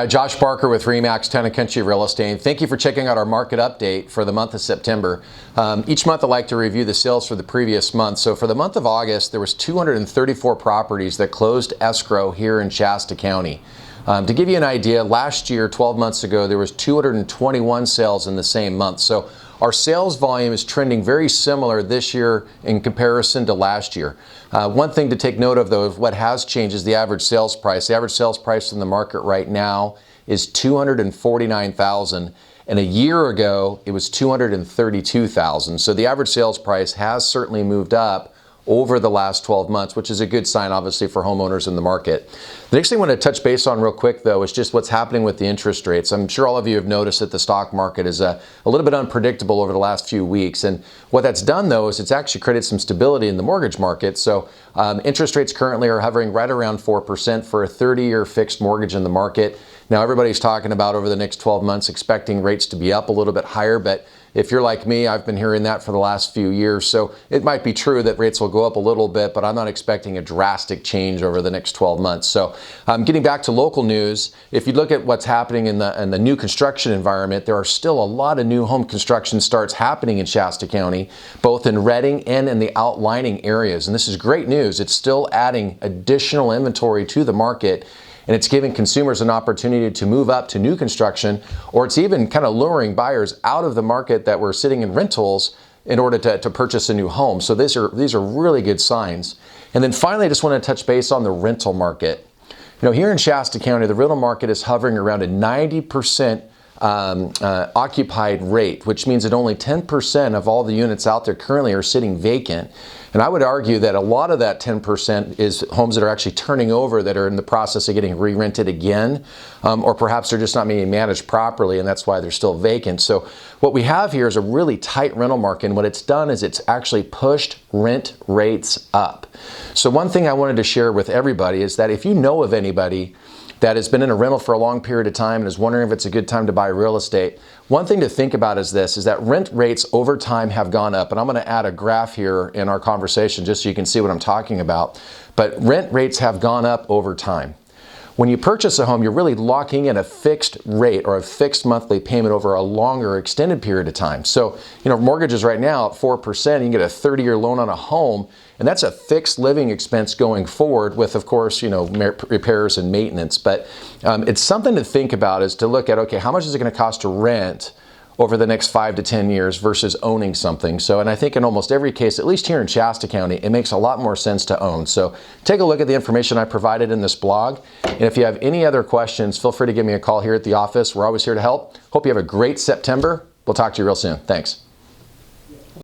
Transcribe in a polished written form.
Josh Barker with RE/MAX Town & Country Real Estate. Thank you for checking out our market update for the month of September. Each month I like to review the sales for the previous month. So for the month of August, there was 234 properties that closed escrow here in Shasta County. To give you an idea, last year, 12 months ago, there was 221 sales in the same month. So our sales volume is trending very similar this year in comparison to last year. One thing to take note of, though, of what has changed is the average sales price. The average sales price in the market right now is $249,000, and a year ago it was $232,000. So the average sales price has certainly moved up over the last 12 months, which is a good sign, obviously, for homeowners in the market. The next thing I want to touch base on real quick, though, is just what's happening with the interest rates. I'm sure all of you have noticed that the stock market is a little bit unpredictable over the last few weeks. And what that's done, though, is it's actually created some stability in the mortgage market. So interest rates currently are hovering right around 4% for a 30-year fixed mortgage in the market. Now, everybody's talking about over the next 12 months expecting rates to be up a little bit higher, but if you're like me, I've been hearing that for the last few years. So it might be true that rates will go up a little bit, but I'm not expecting a drastic change over the next 12 months. So getting back to local news, if you look at what's happening in the new construction environment, there are still a lot of new home construction starts happening in Shasta County, both in Redding and in the outlining areas. And this is great news. It's still adding additional inventory to the market, and it's giving consumers an opportunity to move up to new construction, or it's even kind of luring buyers out of the market that were sitting in rentals in order to purchase a new home. So these are really good signs. And then finally, I just want to touch base on the rental market. You know, here in Shasta County, the rental market is hovering around a 90% occupied rate, which means that only 10% of all the units out there currently are sitting vacant. And I would argue that a lot of that 10% is homes that are actually turning over, that are in the process of getting re-rented again, or perhaps they're just not being managed properly, and that's why they're still vacant. So what we have here is a really tight rental market, and what it's done is it's actually pushed rent rates up. So one thing I wanted to share with everybody is that if you know of anybody that has been in a rental for a long period of time and is wondering if it's a good time to buy real estate, one thing to think about is this, is that rent rates over time have gone up. And I'm going to add a graph here in our conversation just so you can see what I'm talking about. But rent rates have gone up over time. When you purchase a home, you're really locking in a fixed rate or a fixed monthly payment over a longer extended period of time. So, you know, mortgages right now at 4%, you can get a 30-year loan on a home, and that's a fixed living expense going forward with, of course, you know, repairs and maintenance. But it's something to think about, is to look at, okay, how much is it going to cost to rent over the next 5 to 10 years versus owning something. So, and I think in almost every case, at least here in Shasta County, it makes a lot more sense to own. So take a look at the information I provided in this blog. And if you have any other questions, feel free to give me a call here at the office. We're always here to help. Hope you have a great September. We'll talk to you real soon. Thanks.